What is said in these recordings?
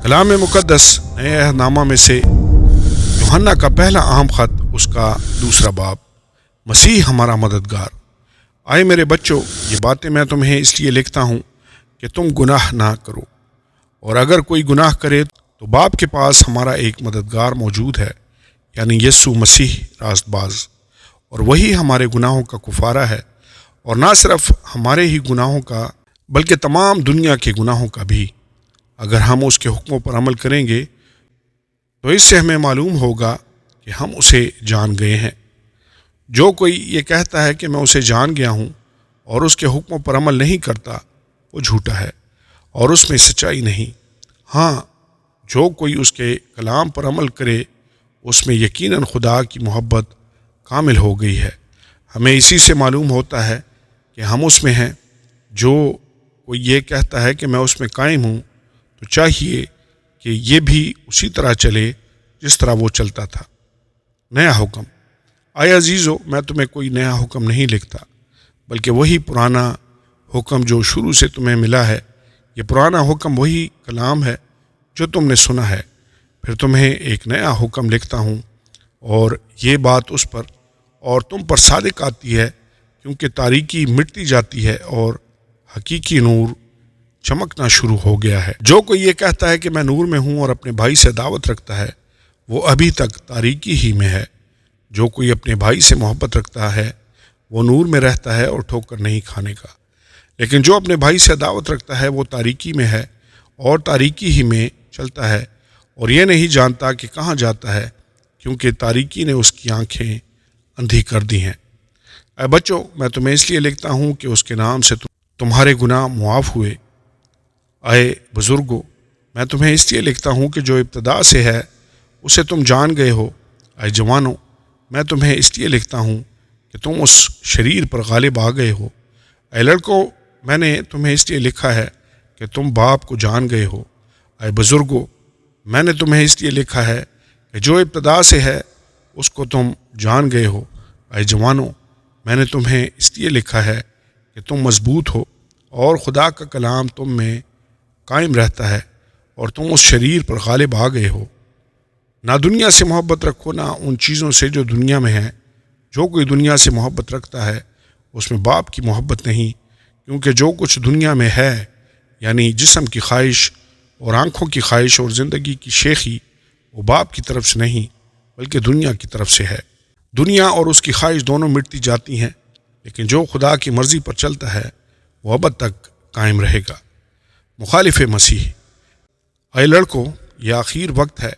کلام مقدس نئے عہد نامہ میں سے یوحنا کا پہلا اہم خط، اس کا دوسرا باب۔ مسیح ہمارا مددگار۔ آئے میرے بچوں، یہ باتیں میں تمہیں اس لیے لکھتا ہوں کہ تم گناہ نہ کرو، اور اگر کوئی گناہ کرے تو باپ کے پاس ہمارا ایک مددگار موجود ہے، یعنی یسوع مسیح راست باز، اور وہی ہمارے گناہوں کا کفارہ ہے، اور نہ صرف ہمارے ہی گناہوں کا بلکہ تمام دنیا کے گناہوں کا بھی۔ اگر ہم اس کے حکموں پر عمل کریں گے تو اس سے ہمیں معلوم ہوگا کہ ہم اسے جان گئے ہیں۔ جو کوئی یہ کہتا ہے کہ میں اسے جان گیا ہوں اور اس کے حکموں پر عمل نہیں کرتا، وہ جھوٹا ہے اور اس میں سچائی نہیں۔ ہاں، جو کوئی اس کے کلام پر عمل کرے اس میں یقیناً خدا کی محبت کامل ہو گئی ہے۔ ہمیں اسی سے معلوم ہوتا ہے کہ ہم اس میں ہیں۔ جو کوئی یہ کہتا ہے کہ میں اس میں قائم ہوں تو چاہیے کہ یہ بھی اسی طرح چلے جس طرح وہ چلتا تھا۔ نیا حکم۔ آئے عزیزو، میں تمہیں کوئی نیا حکم نہیں لکھتا، بلکہ وہی پرانا حکم جو شروع سے تمہیں ملا ہے۔ یہ پرانا حکم وہی کلام ہے جو تم نے سنا ہے۔ پھر تمہیں ایک نیا حکم لکھتا ہوں، اور یہ بات اس پر اور تم پر صادق آتی ہے، کیونکہ تاریکی مٹتی جاتی ہے اور حقیقی نور چمکنا شروع ہو گیا ہے۔ جو کوئی یہ کہتا ہے کہ میں نور میں ہوں اور اپنے بھائی سے عداوت رکھتا ہے، وہ ابھی تک تاریکی ہی میں ہے۔ جو کوئی اپنے بھائی سے محبت رکھتا ہے وہ نور میں رہتا ہے اور ٹھوکر نہیں کھانے کا۔ لیکن جو اپنے بھائی سے عداوت رکھتا ہے وہ تاریکی میں ہے اور تاریکی ہی میں چلتا ہے، اور یہ نہیں جانتا کہ کہاں جاتا ہے، کیونکہ تاریکی نے اس کی آنکھیں اندھی کر دی ہیں۔ اے بچوں، میں تمہیں اس لیے لکھتا ہوں کہ اس کے نام سے تمہارے گناہ معاف ہوئے۔ اے بزرگو، میں تمہیں اس لیے لکھتا ہوں کہ جو ابتدا سے ہے اسے تم جان گئے ہو۔ اے جوانو، میں تمہیں اس لیے لکھتا ہوں کہ تم اس شریر پر غالب آ گئے ہو۔ اے لڑکو، میں نے تمہیں اس لیے لکھا ہے کہ تم باپ کو جان گئے ہو۔ اے بزرگو، میں نے تمہیں اس لیے لکھا ہے کہ جو ابتدا سے ہے اس کو تم جان گئے ہو۔ اے جوانو، میں نے تمہیں اس لیے لکھا ہے کہ تم مضبوط ہو اور خدا کا کلام تم میں قائم رہتا ہے، اور تم اس شریر پر غالب آ گئے ہو۔ نہ دنیا سے محبت رکھو، نہ ان چیزوں سے جو دنیا میں ہیں۔ جو کوئی دنیا سے محبت رکھتا ہے اس میں باپ کی محبت نہیں، کیونکہ جو کچھ دنیا میں ہے، یعنی جسم کی خواہش اور آنکھوں کی خواہش اور زندگی کی شیخی، وہ باپ کی طرف سے نہیں بلکہ دنیا کی طرف سے ہے۔ دنیا اور اس کی خواہش دونوں مٹتی جاتی ہیں، لیکن جو خدا کی مرضی پر چلتا ہے وہ ابد تک قائم رہے گا۔ مخالف مسیح۔ اے لڑکو، یہ آخر وقت ہے،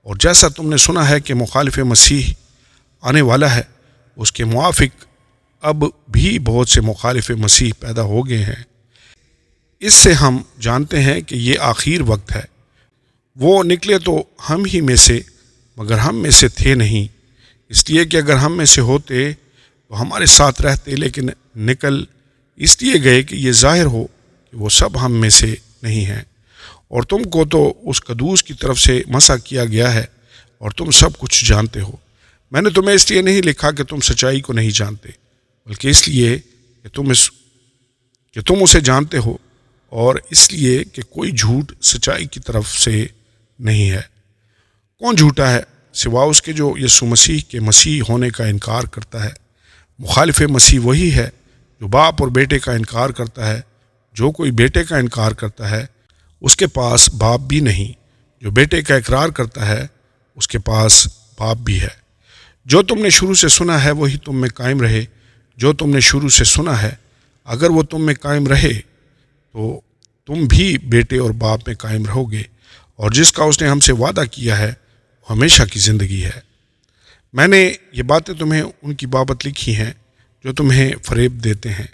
اور جیسا تم نے سنا ہے کہ مخالف مسیح آنے والا ہے، اس کے موافق اب بھی بہت سے مخالف مسیح پیدا ہو گئے ہیں۔ اس سے ہم جانتے ہیں کہ یہ آخر وقت ہے۔ وہ نکلے تو ہم ہی میں سے، مگر ہم میں سے تھے نہیں، اس لیے کہ اگر ہم میں سے ہوتے تو ہمارے ساتھ رہتے، لیکن نکل اس لیے گئے کہ یہ ظاہر ہو کہ وہ سب ہم میں سے نہیں ہیں۔ اور تم کو تو اس قدوس کی طرف سے مسح کیا گیا ہے، اور تم سب کچھ جانتے ہو۔ میں نے تمہیں اس لیے نہیں لکھا کہ تم سچائی کو نہیں جانتے، بلکہ اس لیے کہ تم اسے جانتے ہو، اور اس لیے کہ کوئی جھوٹ سچائی کی طرف سے نہیں ہے۔ کون جھوٹا ہے سوا اس کے جو یسوع مسیح کے مسیح ہونے کا انکار کرتا ہے؟ مخالف مسیح وہی ہے جو باپ اور بیٹے کا انکار کرتا ہے۔ جو کوئی بیٹے کا انکار کرتا ہے اس کے پاس باپ بھی نہیں۔ جو بیٹے کا اقرار کرتا ہے اس کے پاس باپ بھی ہے۔ جو تم نے شروع سے سنا ہے وہی تم میں قائم رہے۔ جو تم نے شروع سے سنا ہے اگر وہ تم میں قائم رہے تو تم بھی بیٹے اور باپ میں قائم رہو گے، اور جس کا اس نے ہم سے وعدہ کیا ہے وہ ہمیشہ کی زندگی ہے۔ میں نے یہ باتیں تمہیں ان کی بابت لکھی ہیں جو تمہیں فریب دیتے ہیں،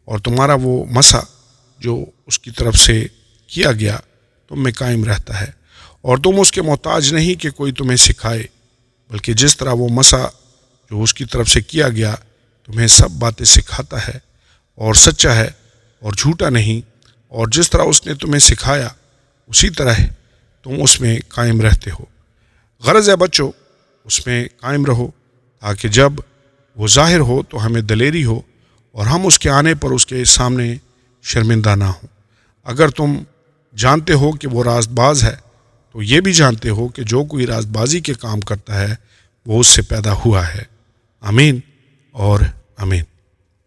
اور تمہارا وہ مسح جو اس کی طرف سے کیا گیا تم میں قائم رہتا ہے، اور تم اس کے محتاج نہیں کہ کوئی تمہیں سکھائے، بلکہ جس طرح وہ مسح جو اس کی طرف سے کیا گیا تمہیں سب باتیں سکھاتا ہے، اور سچا ہے اور جھوٹا نہیں، اور جس طرح اس نے تمہیں سکھایا اسی طرح تم اس میں قائم رہتے ہو۔ غرض ہے بچوں، اس میں قائم رہو، تاکہ جب وہ ظاہر ہو تو ہمیں دلیری ہو، اور ہم اس کے آنے پر اس کے سامنے شرمندہ نہ ہوں۔ اگر تم جانتے ہو کہ وہ راست باز ہے تو یہ بھی جانتے ہو کہ جو کوئی راز بازی کے کام کرتا ہے وہ اس سے پیدا ہوا ہے۔ آمین اور آمین۔